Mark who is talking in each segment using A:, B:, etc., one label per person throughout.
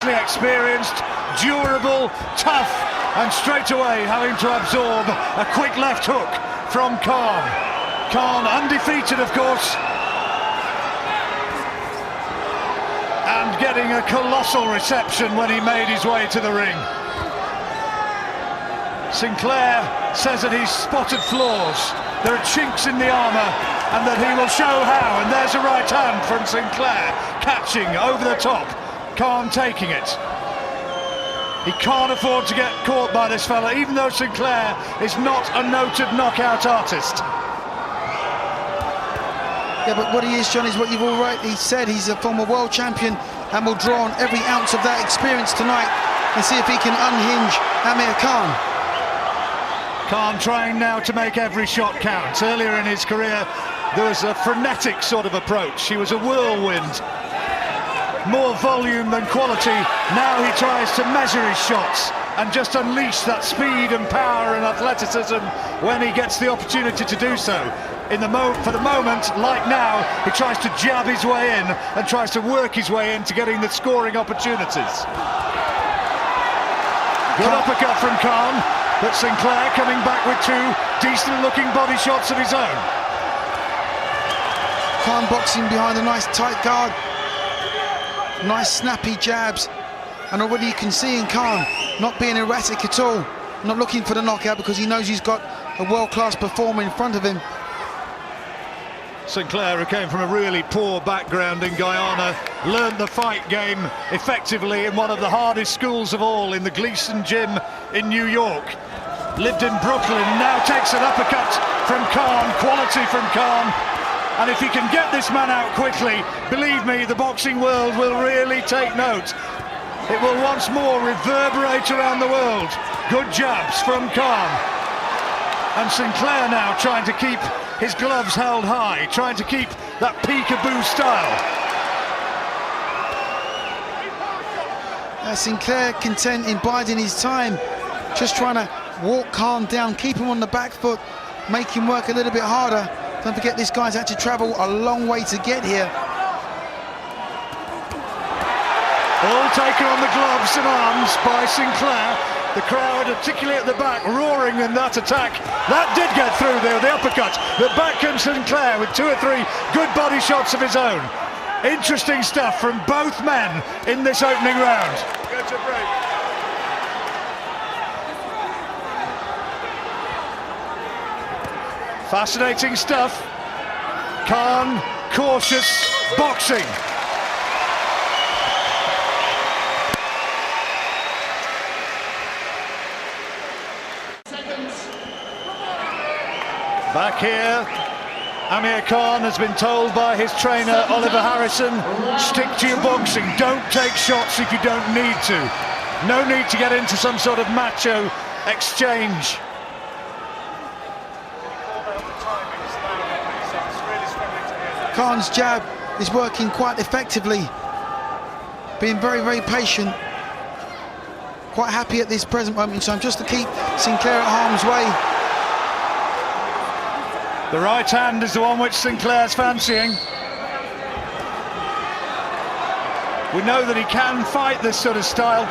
A: immensely experienced, durable, tough, and straight away having to absorb a quick left hook from Khan. Khan undefeated, of course, and getting a colossal reception when he made his way to the ring. Sinclair says that he's spotted flaws, there are chinks in the armour, and that he will show how. And there's a right hand from Sinclair, catching over the top, Khan taking it. He can't afford to get caught by this fella, even though Sinclair is not a noted knockout artist.
B: Yeah, but what he is, John, is what you've all rightly said. He's a former world champion and will draw on every ounce of that experience tonight and see if he can unhinge Amir Khan.
A: Khan trying now to make every shot count. Earlier in his career, there was a frenetic sort of approach. He was a whirlwind. More volume than quality. Now he tries to measure his shots and just unleash that speed and power and athleticism when he gets the opportunity to do so. For the moment, like now, he tries to jab his way in and tries to work his way into getting the scoring opportunities. Good uppercut from Khan, but Sinclair coming back with two decent-looking body shots of his own.
B: Khan boxing behind a nice tight guard. Nice snappy jabs, and already you can see in Khan not being erratic at all, not looking for the knockout because he knows he's got a world-class performer in front of him.
A: Sinclair, who came from a really poor background in Guyana, learned the fight game effectively in one of the hardest schools of all, in the Gleason Gym in New York. Lived in Brooklyn, now takes an uppercut from Khan, quality from Khan. And if he can get this man out quickly, believe me, the boxing world will really take note. It will once more reverberate around the world. Good jabs from Khan. And Sinclair now trying to keep his gloves held high, trying to keep that peekaboo style.
B: Sinclair content in biding his time, just trying to walk Khan down, keep him on the back foot, make him work a little bit harder. Don't forget, this guy's had to travel a long way to get here.
A: All taken on the gloves and arms by Sinclair. The crowd, particularly at the back, roaring in that attack. That did get through there, the uppercut. But back comes Sinclair with two or three good body shots of his own. Interesting stuff from both men in this opening round. Go to break. Fascinating stuff. Khan, cautious, boxing. Back here, Amir Khan has been told by his trainer, Oliver Harrison, stick to your boxing, don't take shots if you don't need to. No need to get into some sort of macho exchange.
B: Khan's jab is working quite effectively, being very, very patient. Quite happy at this present moment in time, just to keep Sinclair at harm's way.
A: The right hand is the one which Sinclair's fancying. We know that he can fight this sort of style,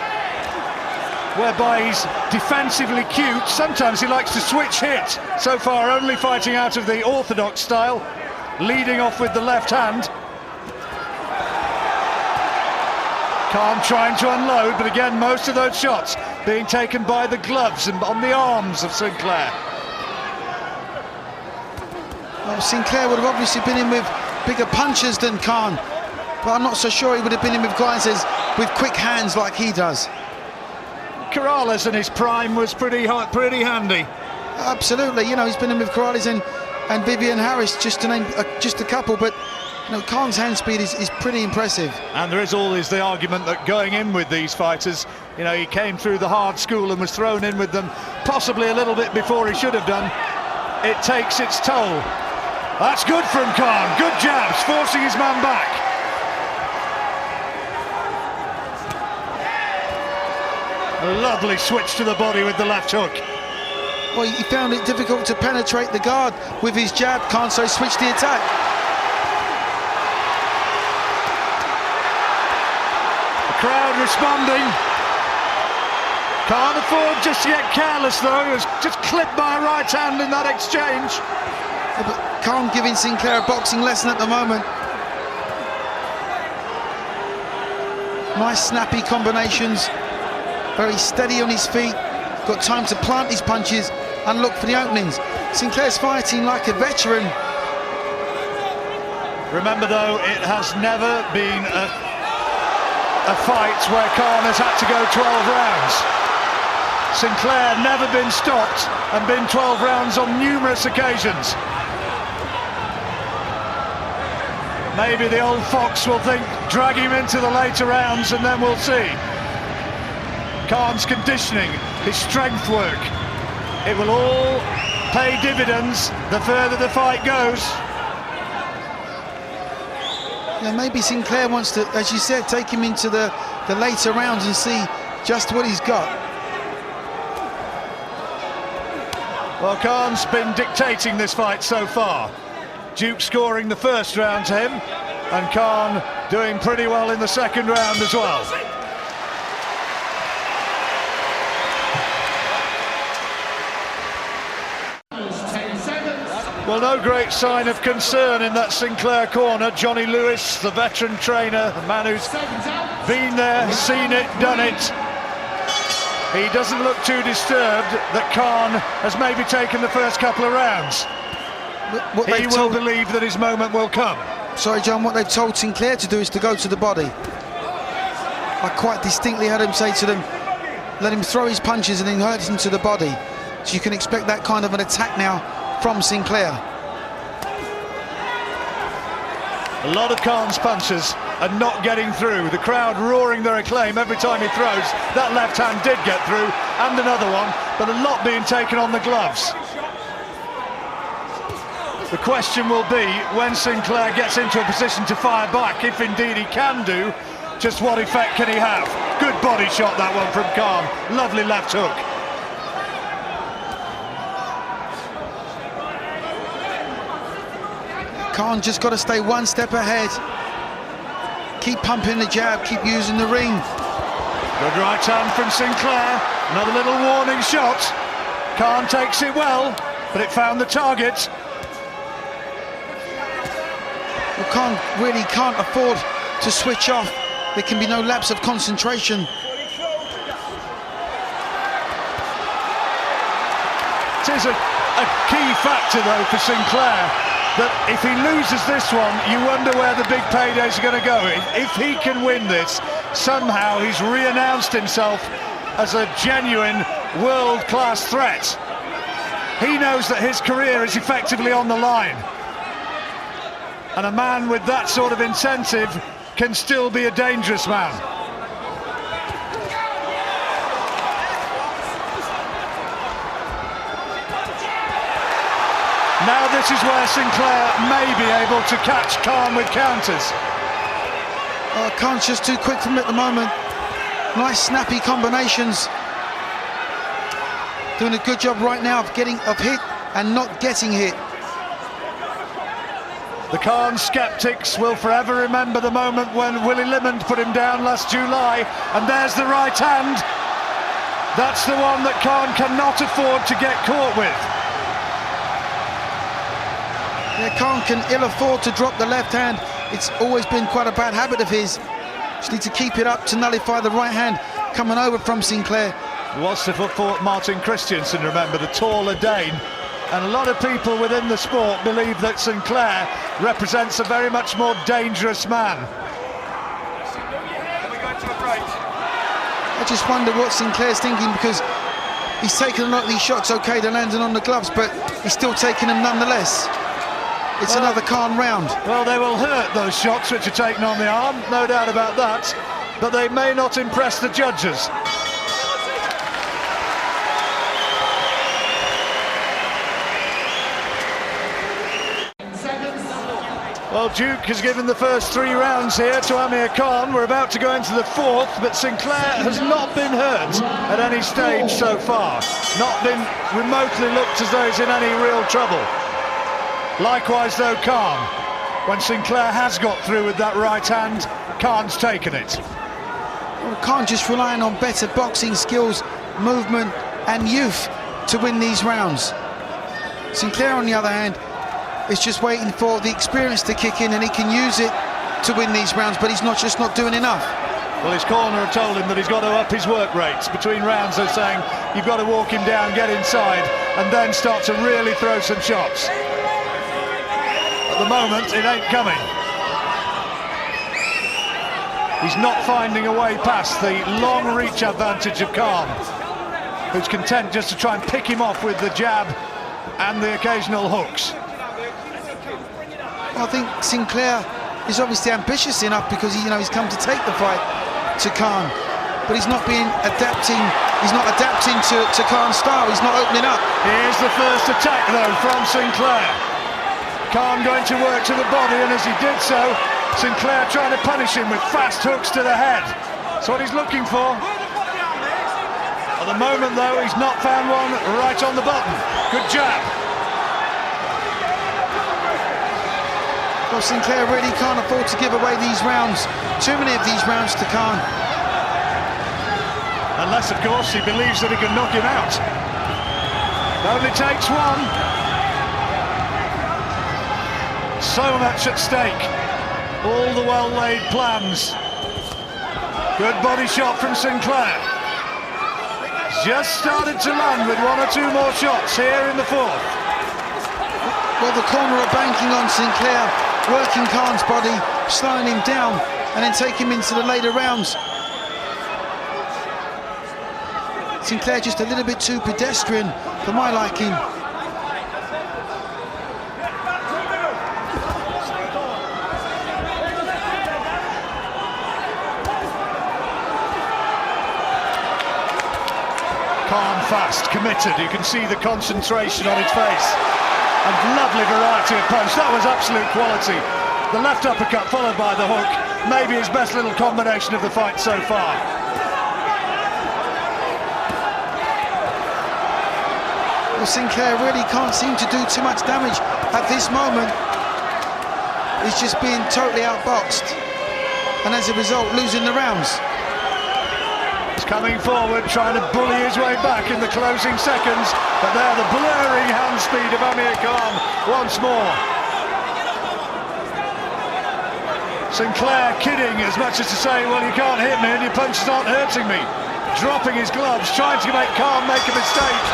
A: whereby he's defensively cute. Sometimes he likes to switch hit. So far, only fighting out of the orthodox style, leading off with the left hand. Khan trying to unload, but again, most of those shots being taken by the gloves and on the arms of Sinclair.
B: Well, Sinclair would have obviously been in with bigger punches than Khan, but I'm not so sure he would have been in with guys with quick hands like he does.
A: Corrales in his prime was pretty handy.
B: Absolutely, you know, he's been in with Corrales and Vivian Harris, just to name just a couple, but you know, Khan's hand speed is pretty impressive.
A: And there is always the argument that going in with these fighters, you know, he came through the hard school and was thrown in with them possibly a little bit before he should have done. It takes its toll. That's good from Khan, good jabs, forcing his man back. A lovely switch to the body with the left hook.
B: Well, he found it difficult to penetrate the guard with his jab, Khan, so he switched the attack.
A: crowd responding. Can't afford just to get careless though. He was just clipped by a right hand in that exchange.
B: Yeah, but Khan giving Sinclair a boxing lesson at the moment. Nice snappy combinations. Very steady on his feet. Got time to plant his punches and look for the openings. Sinclair's fighting like a veteran.
A: Remember though, it has never been a fight where Khan has had to go 12 rounds. Sinclair never been stopped and been 12 rounds on numerous occasions. Maybe the old fox will think, drag him into the later rounds and then we'll see. Khan's conditioning, his strength work, it will all pay dividends the further the fight goes.
B: Yeah, maybe Sinclair wants to, as you said, take him into the later rounds and see just what he's got.
A: Well, Khan's been dictating this fight so far. Duke scoring the first round to him, and Khan doing pretty well in the second round as well. Well, no great sign of concern in that Sinclair corner. Johnny Lewis, the veteran trainer, the man who's been there, seen it, done it. He doesn't look too disturbed that Khan has maybe taken the first couple of rounds. He will believe that his moment will come.
B: Sorry, John, what they've told Sinclair to do is to go to the body. I quite distinctly heard him say to them, let him throw his punches and then hurt him to the body. So you can expect that kind of an attack now from Sinclair.
A: A lot of Khan's punches are not getting through. The crowd roaring their acclaim every time he throws. That left hand did get through, and another one, but a lot being taken on the gloves. The question will be, when Sinclair gets into a position to fire back, if indeed he can do, just what effect can he have? Good body shot, that one from Khan. Lovely left hook.
B: Khan just got to stay one step ahead. Keep pumping the jab, keep using the ring.
A: Good right hand from Sinclair. Another little warning shot. Khan takes it well, but it found the target.
B: Well, Khan really can't afford to switch off. There can be no lapse of concentration.
A: It is a key factor though for Sinclair, that if he loses this one, you wonder where the big paydays are going to go. If he can win this, somehow he's re-announced himself as a genuine world-class threat. He knows that his career is effectively on the line. And a man with that sort of incentive can still be a dangerous man. Now this is where Sinclair may be able to catch Khan with counters.
B: Khan's just too quick for him at the moment. Nice snappy combinations. Doing a good job right now of hit and not getting hit.
A: The Khan skeptics will forever remember the moment when Willie Limond put him down last July, and there's the right hand. That's the one that Khan cannot afford to get caught with.
B: Yeah, Khan can ill afford to drop the left hand. It's always been quite a bad habit of his. Just need to keep it up to nullify the right hand coming over from Sinclair.
A: Was to fought Martin Christiansen, remember, the taller Dane. And a lot of people within the sport believe that Sinclair represents a very much more dangerous man.
B: I just wonder what Sinclair's thinking, because he's taken a lot of these shots, okay, they're landing on the gloves, but he's still taking them nonetheless. It's another Khan round.
A: Well, they will hurt, those shots which are taken on the arm, no doubt about that, but they may not impress the judges. Well, Duke has given the first 3 rounds here to Amir Khan. We're about to go into the 4th, but Sinclair has not been hurt at any stage so far. Not been remotely looked as though he's in any real trouble. Likewise though Khan, when Sinclair has got through with that right hand, Khan's taken it.
B: Khan just relying on better boxing skills, movement and youth to win these rounds. Sinclair, on the other hand, is just waiting for the experience to kick in and he can use it to win these rounds, but he's just not doing enough.
A: Well, his corner have told him that he's got to up his work rates. Between rounds they're saying you've got to walk him down, get inside and then start to really throw some shots. At the moment it ain't coming. He's not finding a way past the long reach advantage of Khan, who's content just to try and pick him off with the jab and the occasional hooks.
B: I think Sinclair is obviously ambitious enough because he's come to take the fight to Khan, but he's not adapting to Khan's style. He's not opening up.
A: Here's the first attack though from Sinclair. Khan going to work to the body, and as he did so, Sinclair trying to punish him with fast hooks to the head. That's what he's looking for. At the moment though, he's not found one right on the button. Good jab.
B: Well, Sinclair really can't afford to give away these rounds, too many of these rounds to Khan.
A: Unless, of course, he believes that he can knock him out. It only takes one. So much at stake. All the well-laid plans. Good body shot from Sinclair. Just started to land with one or two more shots here in the fourth.
B: Well, the corner are banking on Sinclair, working Khan's body, slowing him down, and then take him into the later rounds. Sinclair just a little bit too pedestrian for my liking.
A: Calm, fast, committed. You can see the concentration on his face. And lovely variety of punch. That was absolute quality. The left uppercut followed by the hook. Maybe his best little combination of the fight so far.
B: Well, Sinclair really can't seem to do too much damage at this moment. He's just being totally outboxed, and as a result losing the rounds.
A: He's coming forward, trying to bully his way back in the closing seconds, but there the blurring hand speed of Amir Khan once more. Sinclair kidding as much as to say, well, you can't hit me and your punches aren't hurting me. Dropping his gloves, trying to make Khan make a mistake.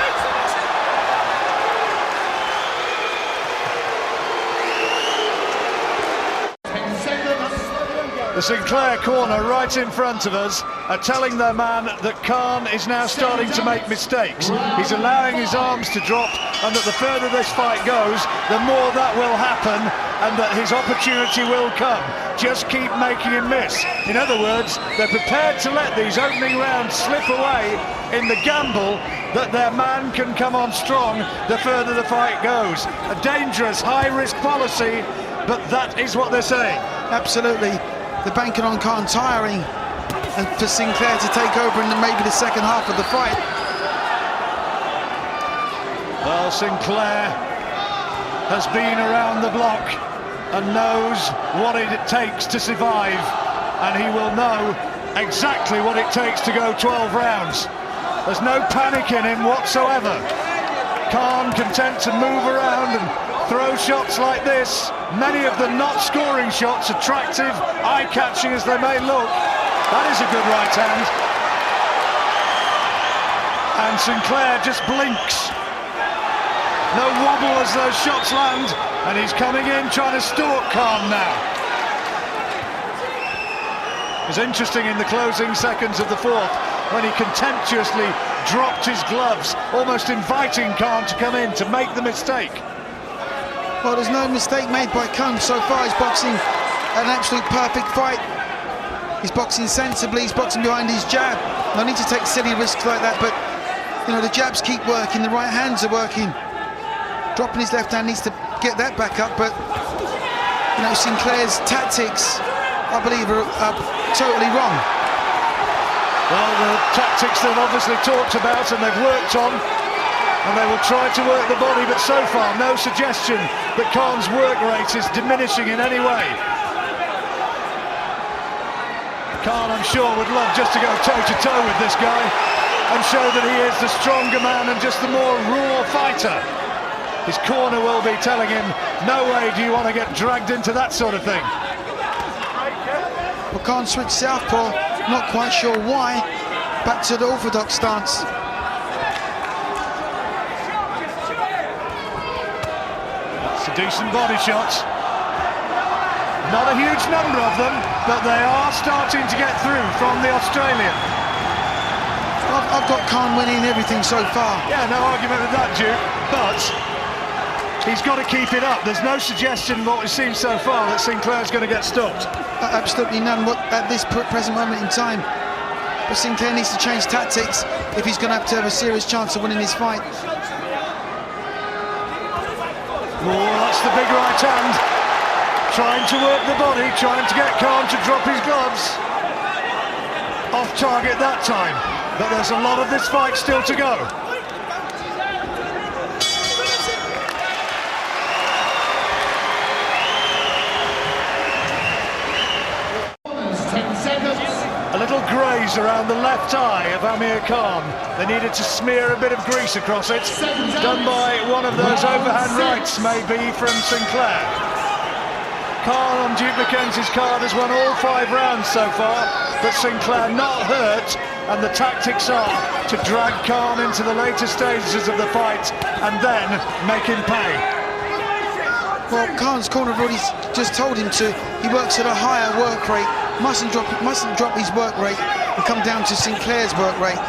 A: The Sinclair corner right in front of us are telling their man that Khan is now starting to make mistakes. He's allowing his arms to drop, and that the further this fight goes, the more that will happen, and that his opportunity will come. Just keep making him miss. In other words, they're prepared to let these opening rounds slip away in the gamble that their man can come on strong the further the fight goes. A dangerous, high-risk policy, but that is what they're saying.
B: Absolutely. They're banking on Khan tiring and for Sinclair to take over in maybe the second half of the fight.
A: Well, Sinclair has been around the block and knows what it takes to survive, and he will know exactly what it takes to go 12 rounds. There's no panic in him whatsoever. Khan content to move around and throw shots like this, many of them not scoring shots, attractive, eye-catching as they may look. That is a good right hand. And Sinclair just blinks. No wobble as those shots land, and he's coming in trying to stalk Khan now. It was interesting in the closing seconds of the fourth when he contemptuously dropped his gloves, almost inviting Khan to come in to make the mistake.
B: Well, there's no mistake made by Khan so far. He's boxing an absolute perfect fight. He's boxing sensibly, he's boxing behind his jab. No need to take silly risks like that, but the jabs keep working, the right hands are working. Dropping his left hand, needs to get that back up, but Sinclair's tactics, I believe, are totally wrong.
A: Well, the tactics they've obviously talked about and they've worked on, and they will try to work the body, but so far no suggestion that Khan's work rate is diminishing in any way. Khan, I'm sure, would love just to go toe-to-toe with this guy and show that he is the stronger man and just the more raw fighter. His corner will be telling him, no way do you want to get dragged into that sort of thing.
B: Well, Khan switched southpaw, not quite sure why. Back to the orthodox stance.
A: It's a decent body shot. Not a huge number of them, but they are starting to get through from the Australian.
B: I've got Khan winning everything so far.
A: Yeah, no argument with that, Duke, but he's got to keep it up. There's no suggestion in what we've seen so far that Sinclair's going to get stopped.
B: Absolutely none at this present moment in time. But Sinclair needs to change tactics if he's going to have a serious chance of winning this fight.
A: Oh, that's the big right hand. Trying to work the body, trying to get Khan to drop his gloves. Off target that time, but there's a lot of this fight still to go. A little graze around the left eye of Amir Khan. They needed to smear a bit of grease across it. Done by one of those overhand rights, maybe, from Sinclair. Khan on Duke McKenzie's card has won all 5 rounds so far, but Sinclair not hurt, and the tactics are to drag Khan into the later stages of the fight and then make him pay.
B: Well, Khan's corner have already just told him to. He works at a higher work rate, mustn't drop his work rate and come down to Sinclair's work rate,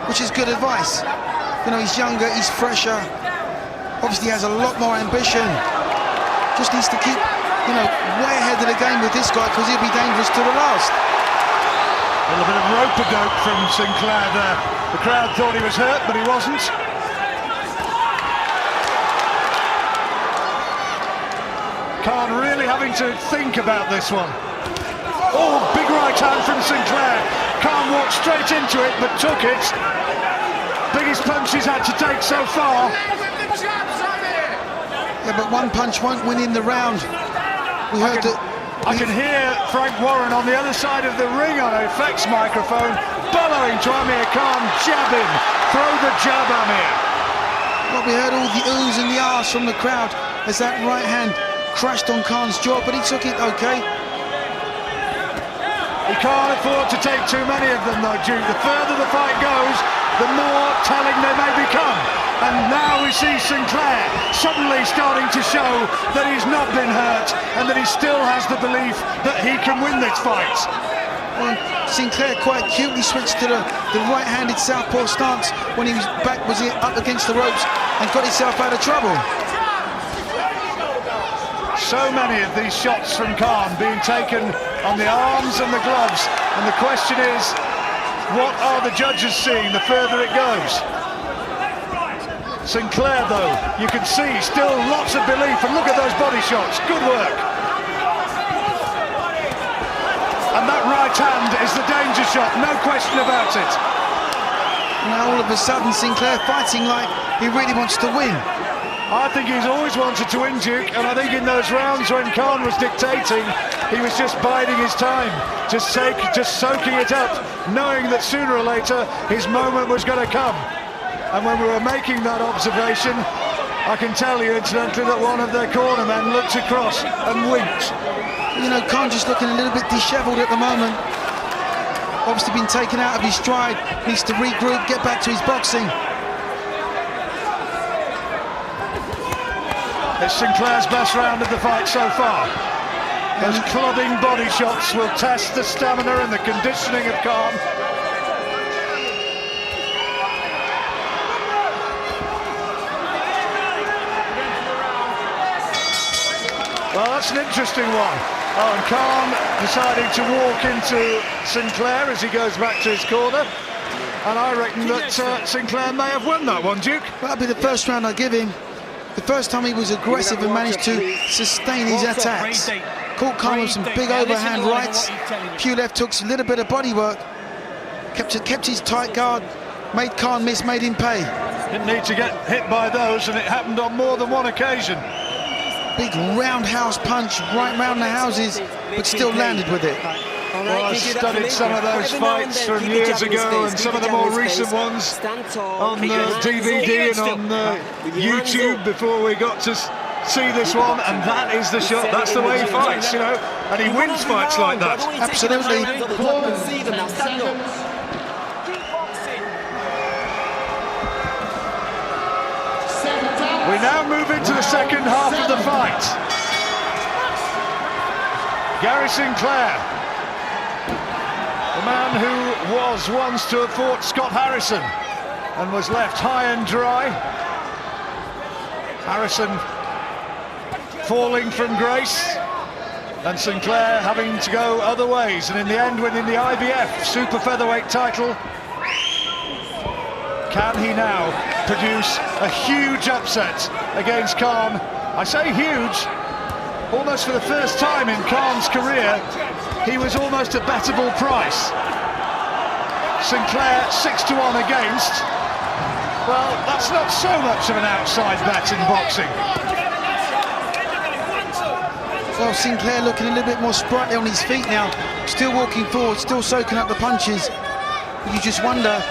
B: which is good advice. You know, he's younger, he's fresher, obviously has a lot more ambition. Just needs to keep, you know, way ahead of the game with this guy, because he'll be dangerous to the last.
A: A little bit of rope-a-dope from Sinclair there. The crowd thought he was hurt, but he wasn't. Khan really having to think about this one. Oh, big right hand from Sinclair. Khan walked straight into it, but took it. Biggest punch he's had to take so far.
B: Yeah, but one punch won't win in the round. We heard that.
A: I can hear Frank Warren on the other side of the ring on an effects microphone bellowing to Amir Khan, jab him, throw the jab, Amir.
B: Well, we heard all the oohs and the ahs from the crowd as that right hand crashed on Khan's jaw, but he took it okay.
A: He can't afford to take too many of them though, Duke. The further the fight goes, the more telling they may become. And now we see Sinclair suddenly starting to show that he's not been hurt and that he still has the belief that he can win this fight.
B: Well, Sinclair quite cutely switched to the right-handed southpaw stance when he was up against the ropes and got himself out of trouble.
A: So many of these shots from Khan being taken on the arms and the gloves, and the question is, what are the judges seeing the further it goes? Sinclair, though, you can see still lots of belief, and look at those body shots. Good work. And that right hand is the danger shot, no question about it.
B: Now all of a sudden Sinclair fighting like he really wants to win.
A: I think he's always wanted to win, Duke, and I think in those rounds when Khan was dictating, he was just biding his time, just soaking it up, knowing that sooner or later his moment was going to come. And when we were making that observation, I can tell you incidentally that one of their cornermen looked across and winked.
B: You know, Khan just looking a little bit dishevelled at the moment. Obviously been taken out of his stride, needs to regroup, get back to his boxing.
A: It's Sinclair's best round of the fight so far. Those clubbing body shots will test the stamina and the conditioning of Khan. Well, that's an interesting one. Oh, and Khan deciding to walk into Sinclair as he goes back to his corner. And I reckon that Sinclair may have won that one, Duke.
B: That'll be the first round I give him. The first time he was aggressive and managed to sustain his attacks. Caught Khan with some big overhand rights, few left hooks, a little bit of body work. Kept his tight guard, made Khan miss, made him pay.
A: Didn't need to get hit by those, and it happened on more than one occasion.
B: Big roundhouse punch right round the houses, but still landed with it.
A: Well, I studied some of those fights from years ago and some of the more recent ones on DVD and on YouTube before we got to see this one, and that is the shot. That's the way he fights, you know, and he wins fights like that.
B: Absolutely.
A: We now move into the second half of the fight. Gairy Sinclair, the man who was once to have fought Scott Harrison and was left high and dry. Harrison falling from grace and Sinclair having to go other ways, and in the end winning the IBF super featherweight title. Can he now produce a huge upset against Khan? I say huge, almost for the first time in Khan's career, he was almost a bettable price. Sinclair 6-1 against. Well, that's not so much of an outside bet in boxing.
B: Well, Sinclair looking a little bit more sprightly on his feet now, still walking forward, still soaking up the punches. You just wonder,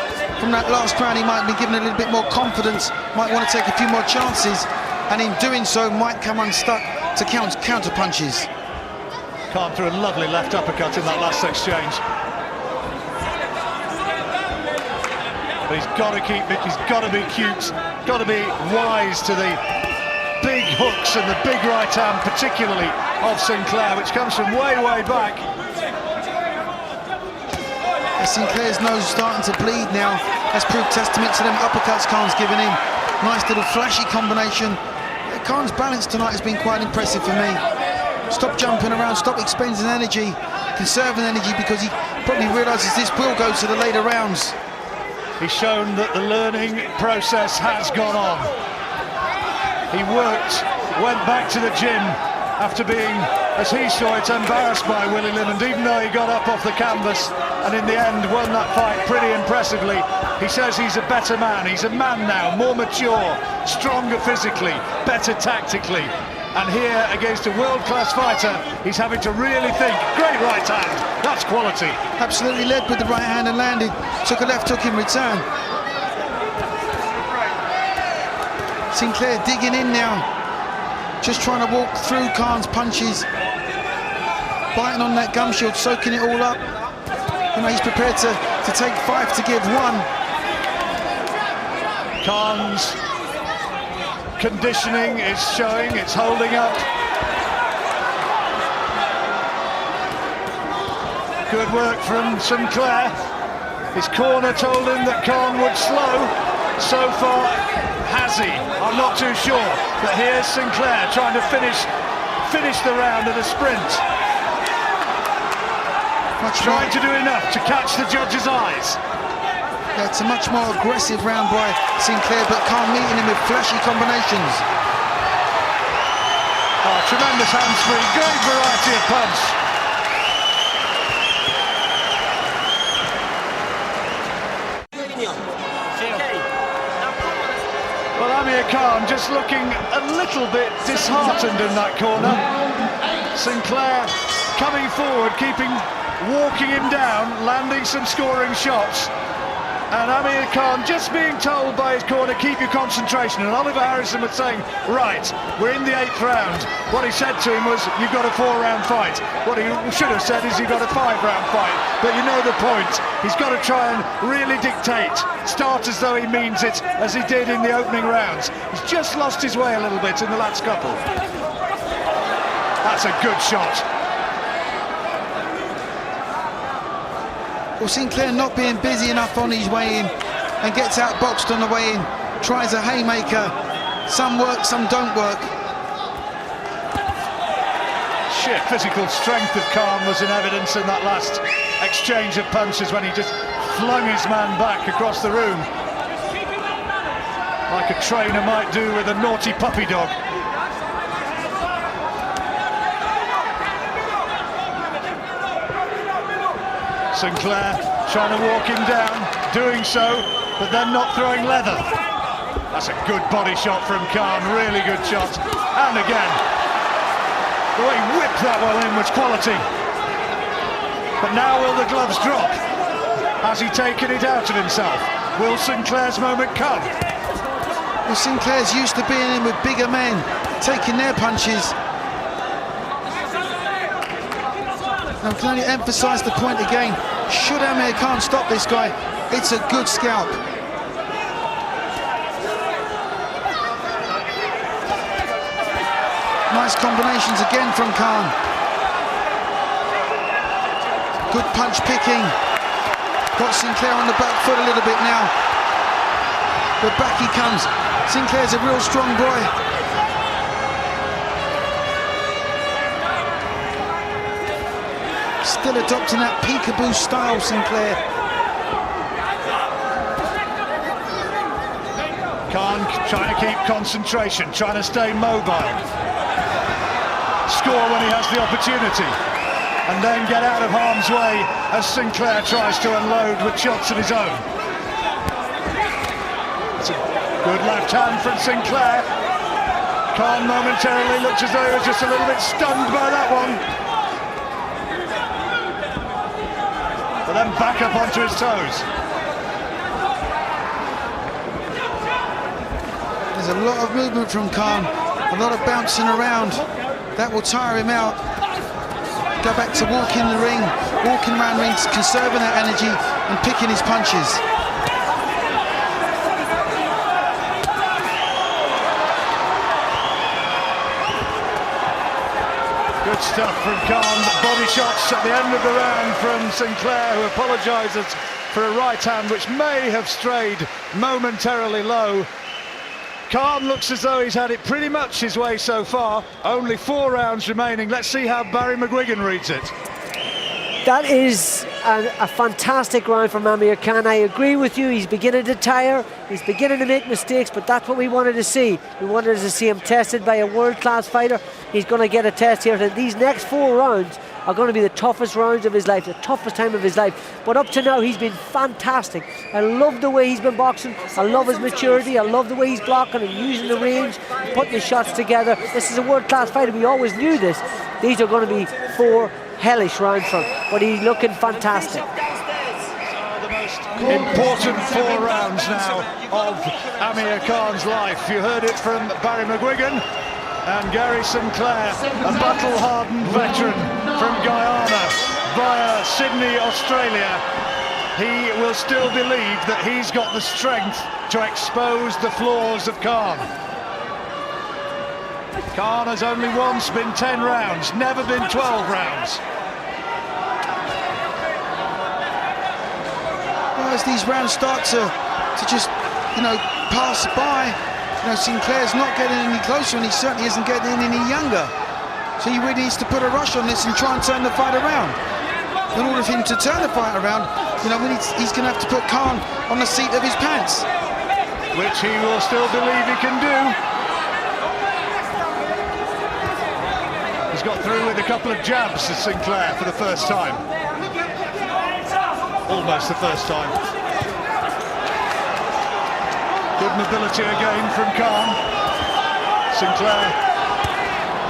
B: from that last round, he might be given a little bit more confidence, might want to take a few more chances, and in doing so might come unstuck to counter punches.
A: Khan threw a lovely left uppercut in that last exchange. But he's got to keep it, he's got to be cute, got to be wise to the big hooks and the big right hand, particularly of Sinclair, which comes from way, way back.
B: Sinclair's nose starting to bleed now. That's proved testament to them uppercuts Khan's given him. Nice little flashy combination. Khan's balance tonight has been quite impressive for me. Stop jumping around, stop expending energy, conserving energy, because he probably realises this will go to the later rounds.
A: He's shown that the learning process has gone on. He worked, went back to the gym after being, as he saw it, embarrassed by Willie Lim, and even though he got up off the canvas and in the end won that fight pretty impressively, he says he's a better man. He's a man now, more mature, stronger physically, better tactically. And here, against a world-class fighter, he's having to really think. Great right hand, that's quality.
B: Absolutely led with the right hand and landed. Took a left hook in return. Sinclair digging in now. Just trying to walk through Khan's punches. Biting on that gum shield, soaking it all up. You know, he's prepared to take 5 to give 1.
A: Khan's conditioning is showing, it's holding up. Good work from Sinclair. His corner told him that Khan would slow. So far, has he? I'm not too sure. But here's Sinclair trying to finish the round at a sprint. Trying to do enough to catch the judge's eyes.
B: Yeah, it's a much more aggressive round by Sinclair, but Khan meeting him with flashy combinations.
A: Oh, tremendous hands-free, great variety of punch. Well, Amir Khan just looking a little bit disheartened in that corner. Sinclair coming forward, walking him down, landing some scoring shots. And Amir Khan just being told by his corner, keep your concentration. And Oliver Harrison was saying, right, we're in the 8th round. What he said to him was, you've got a 4-round fight. What he should have said is, you've got a 5-round fight. But you know the point. He's got to try and really dictate. Start as though he means it, as he did in the opening rounds. He's just lost his way a little bit in the last couple. That's a good shot.
B: Well, Sinclair not being busy enough on his way in and gets outboxed on the way in. Tries a haymaker. Some work, some don't work.
A: Sheer physical strength of Khan was in evidence in that last exchange of punches when he just flung his man back across the room. Like a trainer might do with a naughty puppy dog. Sinclair trying to walk him down, doing so, but then not throwing leather. That's a good body shot from Khan, really good shot. And again, the way he whipped that one in was quality. But now will the gloves drop? Has he taken it out of himself? Will Sinclair's moment come?
B: Well, Sinclair's used to being in with bigger men, taking their punches. I can only emphasise the point again. Should Amir Khan stop this guy, it's a good scalp. Nice combinations again from Khan. Good punch picking. Got Sinclair on the back foot a little bit now. But back he comes. Sinclair's a real strong boy. Still adopting that peekaboo style, Sinclair.
A: Khan trying to keep concentration, trying to stay mobile. Score when he has the opportunity, and then get out of harm's way as Sinclair tries to unload with shots of his own. It's a good left hand from Sinclair. Khan momentarily looked as though he was just a little bit stunned by that one. But then back up onto his toes.
B: There's a lot of movement from Khan, a lot of bouncing around. That will tire him out. Go back to walking the ring, walking around the ring, conserving that energy and picking his punches.
A: Good stuff from Khan. Body shots at the end of the round from Sinclair, who apologises for a right hand which may have strayed momentarily low. Khan looks as though he's had it pretty much his way so far. Only 4 rounds remaining. Let's see how Barry McGuigan reads it.
C: That is a fantastic round from Amir Khan. I agree with you. He's beginning to tire. He's beginning to make mistakes, but that's what we wanted to see. We wanted to see him tested by a world-class fighter. He's going to get a test here. These next 4 rounds are going to be the toughest rounds of his life, the toughest time of his life. But up to now, he's been fantastic. I love the way he's been boxing. I love his maturity. I love the way he's blocking and using the range, putting his shots together. This is a world-class fighter. We always knew this. These are going to be 4 hellish rounds for him, but he's looking fantastic.
A: Important 4 rounds now of Amir Khan's life. You heard it from Barry McGuigan. And Gary Sinclair, a battle-hardened veteran from Guyana via Sydney, Australia. He will still believe that he's got the strength to expose the flaws of Khan. Khan has only once been 10 rounds, never been 12 rounds.
B: Well, as these rounds start to just, pass by, Sinclair's not getting any closer, and he certainly isn't getting any younger. So he really needs to put a rush on this and try and turn the fight around. In order for him to turn the fight around, he's going to have to put Khan on the seat of his pants.
A: Which he will still believe he can do. He's got through with a couple of jabs to Sinclair for the first time. Almost the first time. Good mobility again from Khan. Sinclair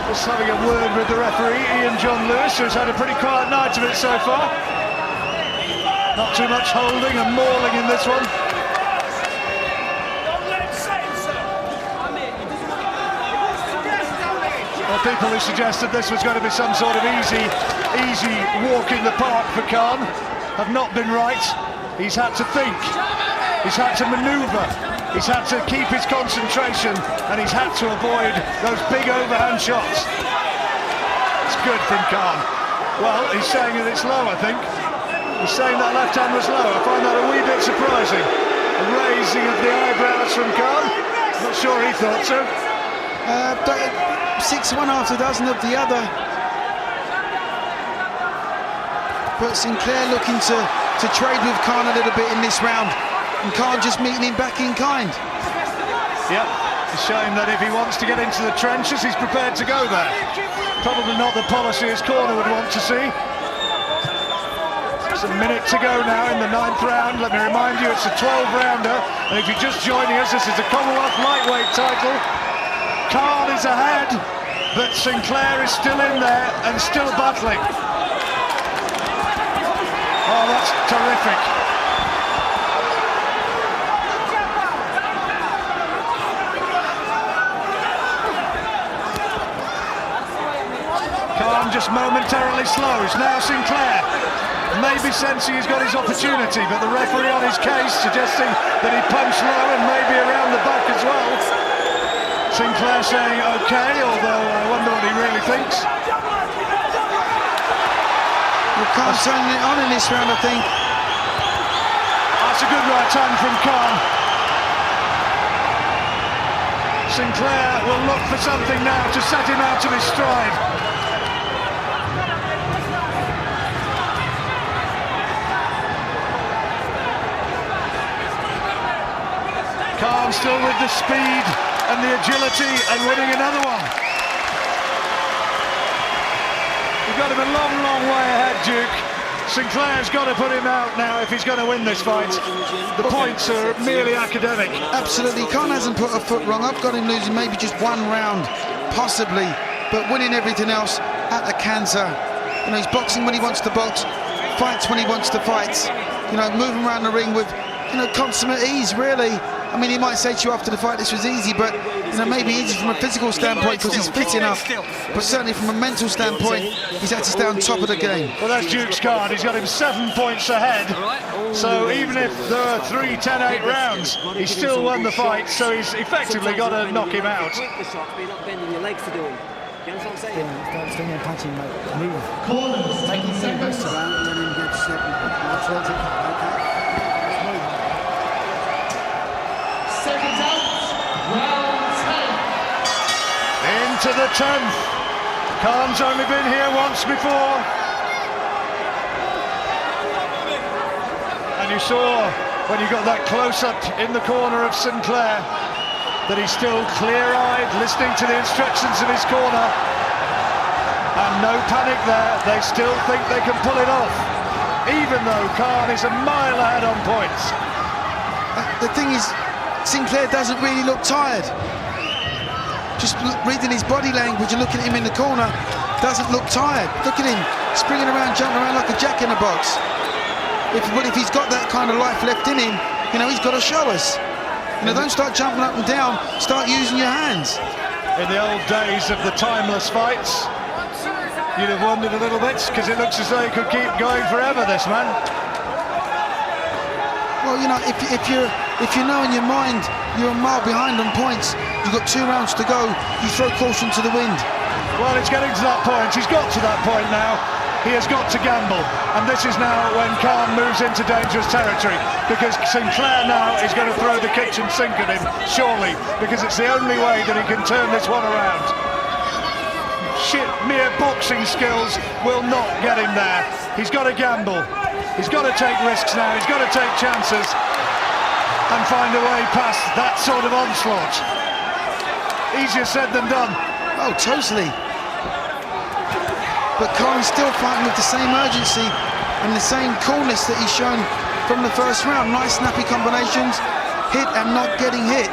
A: just having a word with the referee, Ian John Lewis, who's had a pretty quiet night of it so far. Not too much holding and mauling in this one. Well, people who suggested this was going to be some sort of easy walk in the park for Khan have not been right. He's had to think. He's had to manoeuvre. He's had to keep his concentration, and he's had to avoid those big overhand shots. It's good from Khan. Well, he's saying that it's low, I think. He's saying that left hand was low. I find that a wee bit surprising. A raising of the eyebrows from Khan. Not sure he thought so.
B: 6 one after dozen of the other. But Sinclair looking to trade with Khan a little bit in this round. And Khan just meeting him back in kind.
A: Yep, it's a shame that if he wants to get into the trenches, he's prepared to go there. Probably not the policy his corner would want to see. It's a minute to go now in the 9th round. Let me remind you, it's a 12-rounder. And if you're just joining us, this is the Commonwealth lightweight title. Khan is ahead, but Sinclair is still in there and still battling. Oh, that's terrific. Khan just momentarily slows. Now Sinclair maybe sensing he's got his opportunity, but the referee on his case suggesting that he punched low and maybe around the back as well. Sinclair saying okay, although I wonder what he really thinks.
B: Well, Khan turning it on in this round, I think.
A: That's a good right hand from Khan. Sinclair will look for something now to set him out of his stride. Khan still with the speed and the agility and winning another one. We've got him a long, long way ahead, Duke. Sinclair's got to put him out now if he's going to win this fight. The points are merely academic.
B: Absolutely, Khan hasn't put a foot wrong. I've got him losing maybe just one round, possibly, but winning everything else at the canter. You know, he's boxing when he wants to box, fights when he wants to fight. You know, moving around the ring with, you know, consummate ease, really. I mean, he might say to you after the fight this was easy, but, you know, maybe easy from a physical standpoint because he's fit enough. But certainly from a mental standpoint, he's had to stay on top of the game.
A: Well, that's Duke's card. He's got him 7 points ahead. So even if there are 3 10-8 rounds, he still won the fight. So he's effectively got to knock him out. Into the 10th. Khan's only been here once before. And you saw when you got that close-up in the corner of Sinclair that he's still clear-eyed, listening to the instructions of his corner. And no panic there. They still think they can pull it off, even though Khan is a mile ahead on points.
B: The thing is, Sinclair doesn't really look tired. Just reading his body language and looking at him in the corner, doesn't look tired. Look at him springing around, jumping around like a jack in a box. If he's got that kind of life left in him, you know, he's got to show us. You know, don't start jumping up and down, start using your hands.
A: In the old days of the timeless fights, you'd have wondered a little bit, because it looks as though he could keep going forever, this man.
B: Well, you know, if you know in your mind you're a mile behind on points, you've got 2 rounds to go, you throw caution to the wind.
A: Well, it's getting to that point. He's got to that point now. He has got to gamble. And this is now when Khan moves into dangerous territory, because Sinclair now is going to throw the kitchen sink at him, surely, because it's the only way that he can turn this one around. Mere boxing skills will not get him there. He's got to gamble. He's got to take risks now. He's got to take chances and find a way past that sort of onslaught. Easier said than done.
B: Oh, totally. But Khan's still fighting with the same urgency and the same coolness that he's shown from the first round. Nice snappy combinations, hit and not getting hit.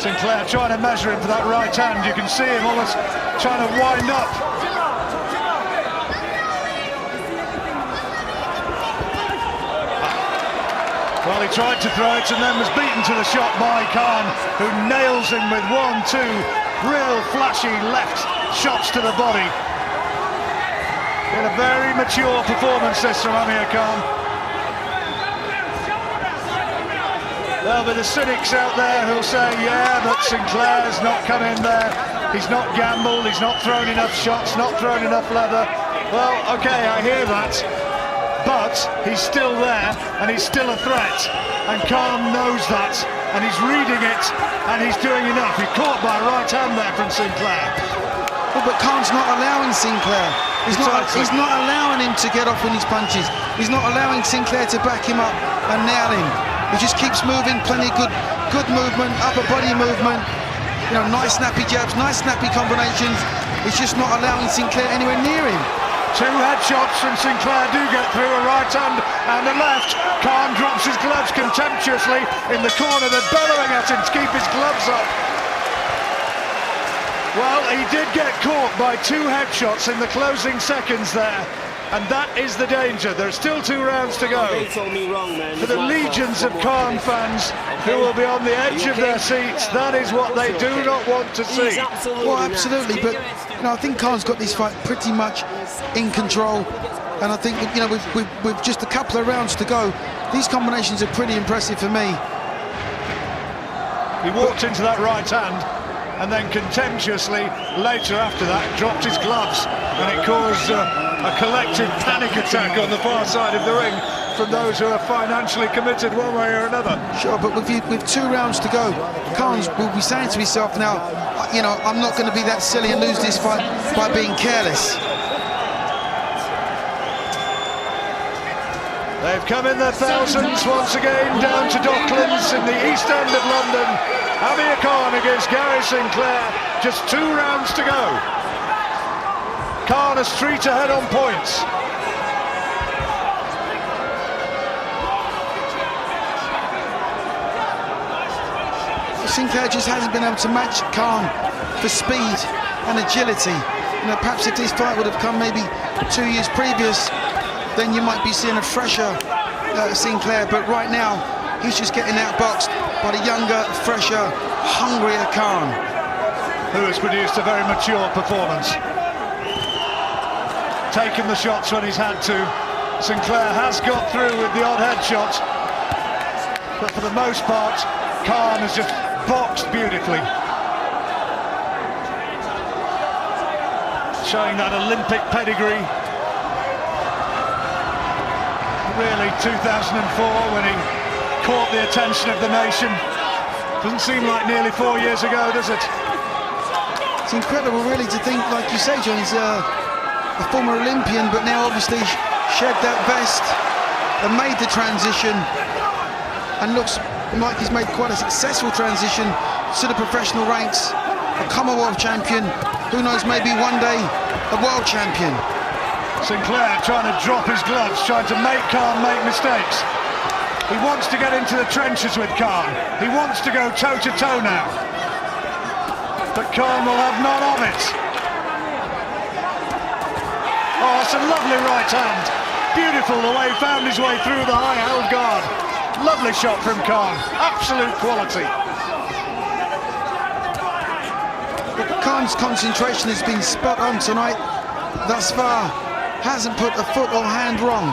A: Sinclair trying to measure him for that right hand. You can see him almost trying to wind up. Well, he tried to throw it and then was beaten to the shot by Khan, who nails him with 1, 2 real flashy left shots to the body. In a very mature performance this from Amir Khan. There'll be the cynics out there who'll say, yeah, but Sinclair's not come in there. He's not gambled, he's not thrown enough shots, not thrown enough leather. Well, okay, I hear that. But he's still there, and he's still a threat. And Khan knows that, and he's reading it, and he's doing enough. He's caught by a right hand there from Sinclair.
B: Well, but Khan's not allowing Sinclair. He's not allowing him to get off in his punches. He's not allowing Sinclair to back him up and nail him. He just keeps moving, plenty of good movement, upper body movement. You know, nice snappy jabs, nice snappy combinations. He's just not allowing Sinclair anywhere near him.
A: 2 headshots from Sinclair do get through, a right hand and a left. Khan drops his gloves contemptuously in the corner. They're bellowing at him to keep his gloves up. Well, he did get caught by 2 headshots in the closing seconds there, and that is the danger. There's still 2 rounds to go.
D: They told me wrong, man.
A: For the legions of Khan fans who will be on the edge of their seats, that is what they do not want to see.
B: Well, absolutely, but you know, I think Khan's got this fight pretty much in control, and I think, you know, with just a couple of rounds to go, these combinations are pretty impressive for me.
A: He walked into that right hand, and then contemptuously later after that dropped his gloves, and it caused a collective panic attack on the far side of the ring from those who are financially committed one way or another.
B: Sure, but with 2 rounds to go, Khan will be saying to himself now, you know, I'm not going to be that silly and lose this fight by being careless.
A: They've come in their thousands once again down to Docklands in the East End of London. Amir Khan against Gairy Sinclair, just 2 rounds to go. Khan a street ahead on points.
B: Sinclair just hasn't been able to match Khan for speed and agility. You know, perhaps if this fight would have come maybe 2 years previous, then you might be seeing a fresher Sinclair, but right now he's just getting outboxed by the younger, fresher, hungrier Khan,
A: who has produced a very mature performance. Taken the shots when he's had to. Sinclair has got through with the odd headshot, but for the most part Khan has just boxed beautifully, showing that Olympic pedigree. Really, 2004 when he caught the attention of the nation. Doesn't seem like nearly 4 years ago, does it?
B: It's incredible, really, to think, like you say, John, he's a former Olympian, but now obviously shed that vest and made the transition, and looks like he's made quite a successful transition to the professional ranks. A Commonwealth champion, who knows, maybe one day a world champion.
A: Sinclair trying to drop his gloves, trying to make Khan make mistakes. He wants to get into the trenches with Khan. He wants to go toe-to-toe now. But Khan will have none of it. Oh, it's a lovely right hand. Beautiful the way he found his way through the high-held guard. Lovely shot from Khan. Absolute quality.
B: Khan's concentration has been spot on tonight thus far. Hasn't put a foot or hand wrong.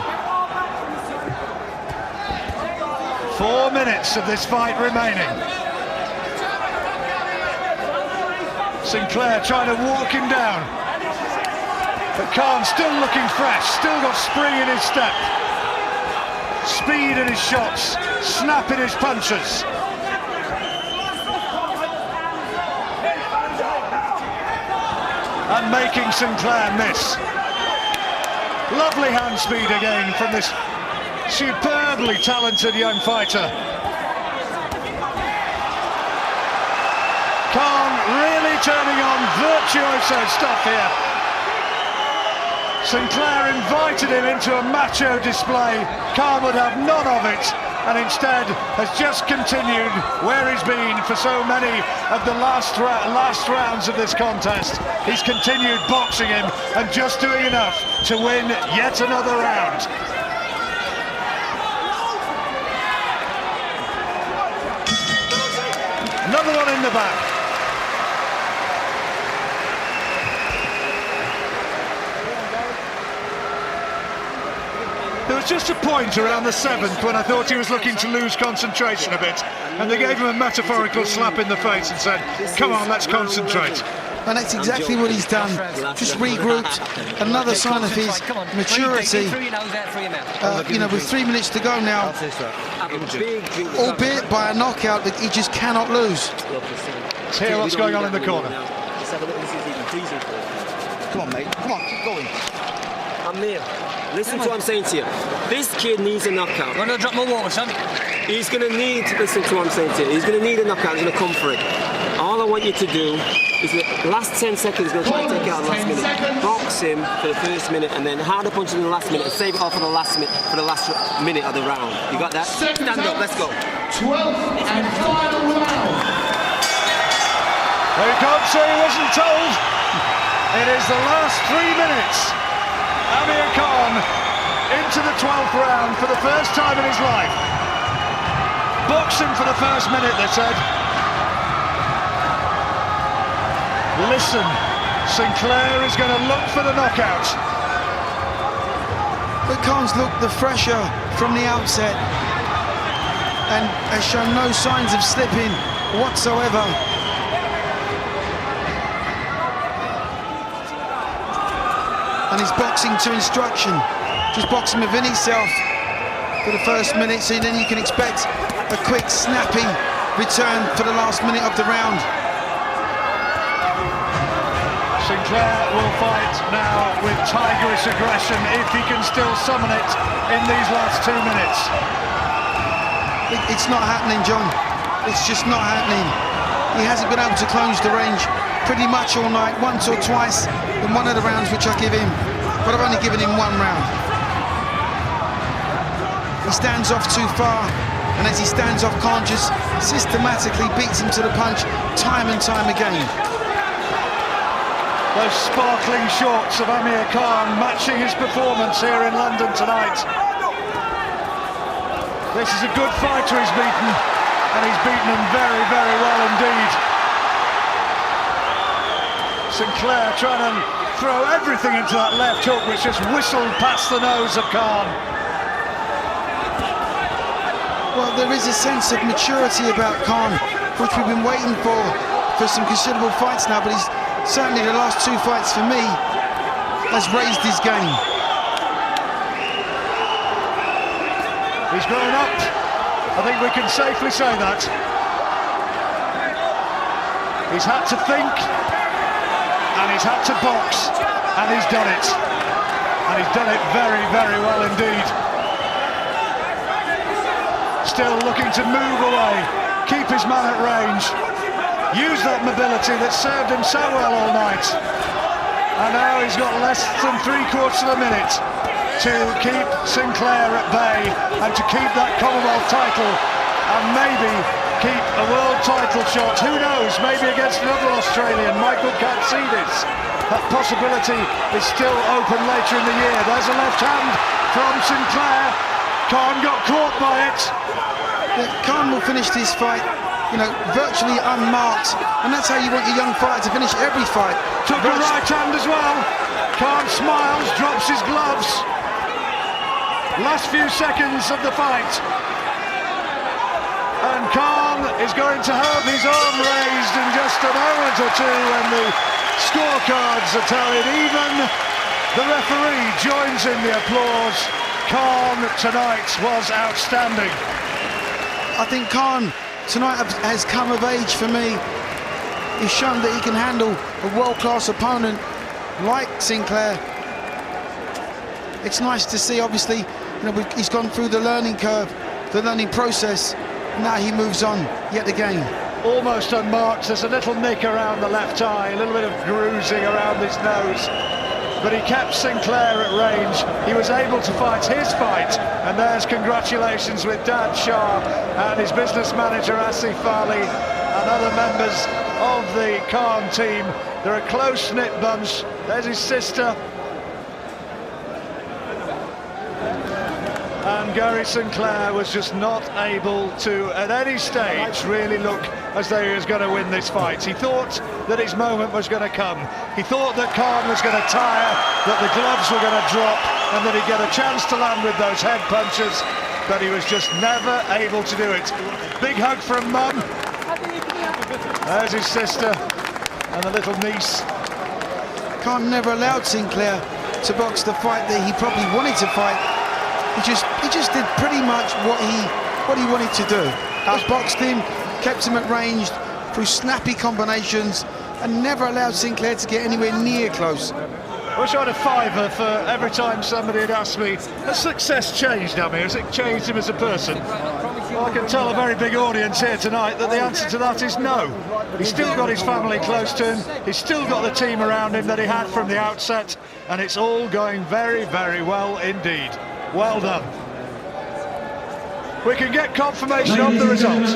A: 4 minutes of this fight remaining. Sinclair trying to walk him down, but Khan still looking fresh, still got spring in his step, speed in his shots, snap in his punches. And making Sinclair miss. Lovely hand speed again from this superbly talented young fighter. Khan really turning on virtuoso stuff here. Sinclair invited him into a macho display. Khan would have none of it, and instead has just continued where he's been for so many of the last rounds of this contest. He's continued boxing him and just doing enough to win yet another round. Another one in the back. There was just a point around the 7th when I thought he was looking to lose concentration a bit, and they gave him a metaphorical slap in the face and said, come on, let's concentrate.
B: And that's exactly what he's done. Just regrouped. Another sign of his maturity. You know, with 3 minutes to go now, albeit by a knockout that he just cannot lose.
A: Let's hear what's going on in the corner.
E: Come on, mate. Come on, keep going.
D: Amir, listen to what I'm saying to you. This kid needs a knockout.
F: I'm gonna drop my water, son.
D: He's gonna need, listen to what I'm saying to you. He's gonna need a knockout, he's gonna come for it. All I want you to do is the last 10 seconds, he's gonna try and take it out the last minute. Box him for the first minute and then harder punch him in the last minute and save it all for the last minute of the round. You got that? Stand up, let's go.
G: 12th and final round.
A: Well, you can't say he wasn't told. It is the last 3 minutes. Amir Khan into the 12th round for the first time in his life. Boxing for the first minute, they said. Listen, Sinclair is going to look for the knockout.
B: But Khan's looked the fresher from the outset and has shown no signs of slipping whatsoever. And he's boxing to instruction, just boxing within himself for the first minute, so then you can expect a quick, snappy return for the last minute of the round.
A: Sinclair will fight now with tigerish aggression if he can still summon it in these last 2 minutes.
B: It's not happening, John. It's just not happening. He hasn't been able to close the range pretty much all night, once or twice in one of the rounds which I give him, but I've only given him 1 round. He stands off too far, and as he stands off, Khan just systematically beats him to the punch time and time again.
A: Those sparkling shorts of Amir Khan matching his performance here in London tonight. This is a good fighter he's beaten, and he's beaten him very, very well indeed. Sinclair trying to throw everything into that left hook, which just whistled past the nose of Khan.
B: Well, there is a sense of maturity about Khan, which we've been waiting for some considerable fights now, but he's certainly the last 2 fights for me has raised his game.
A: He's grown up. I think we can safely say that. He's had to think, and he's had to box, and he's done it. And he's done it very, very well indeed. Still looking to move away, keep his man at range, use that mobility that served him so well all night. And now he's got less than 3/4 of a minute to keep Sinclair at bay and to keep that Commonwealth title and maybe keep a world title shot. Who knows, maybe against another Australian, Michael Katsidis. That possibility is still open later in the year. There's a left hand from Sinclair. Khan got caught by it.
B: Khan will finish this fight, you know, virtually unmarked, and that's how you want your young fighter to finish every fight.
A: Took a right hand as well. Khan smiles, drops his gloves. Last few seconds of the fight. And Khan is going to have his arm raised in just a moment or two when the scorecards are tallied. Even the referee joins in the applause. Khan tonight was outstanding.
B: I think Khan tonight has come of age for me. He's shown that he can handle a world-class opponent like Sinclair. It's nice to see, obviously, you know, he's gone through the learning curve, the learning process. Now he moves on yet again.
A: Almost unmarked. There's a little nick around the left eye, a little bit of bruising around his nose. But he kept Sinclair at range. He was able to fight his fight, and there's congratulations with Dan Shah and his business manager Asif Ali and other members of the Khan team. They're a close-knit bunch. There's his sister. And Gairy Sinclair was just not able to, at any stage, really look as though he was going to win this fight. He thought that his moment was going to come. He thought that Khan was going to tire, that the gloves were going to drop, and that he'd get a chance to land with those head punches, but he was just never able to do it. Big hug from Mum. There's his sister and the little niece.
B: Khan never allowed Sinclair to box the fight that he probably wanted to fight. He just did pretty much what he wanted to do. Outboxed him, kept him at range through snappy combinations, and never allowed Sinclair to get anywhere near close.
A: I wish I had a fiver for every time somebody had asked me, has success changed Amir? Has it changed him as a person? Well, I can tell a very big audience here tonight that the answer to that is no. He's still got his family close to him, he's still got the team around him that he had from the outset, and it's all going very, very well indeed. Well done. We can get confirmation of the results.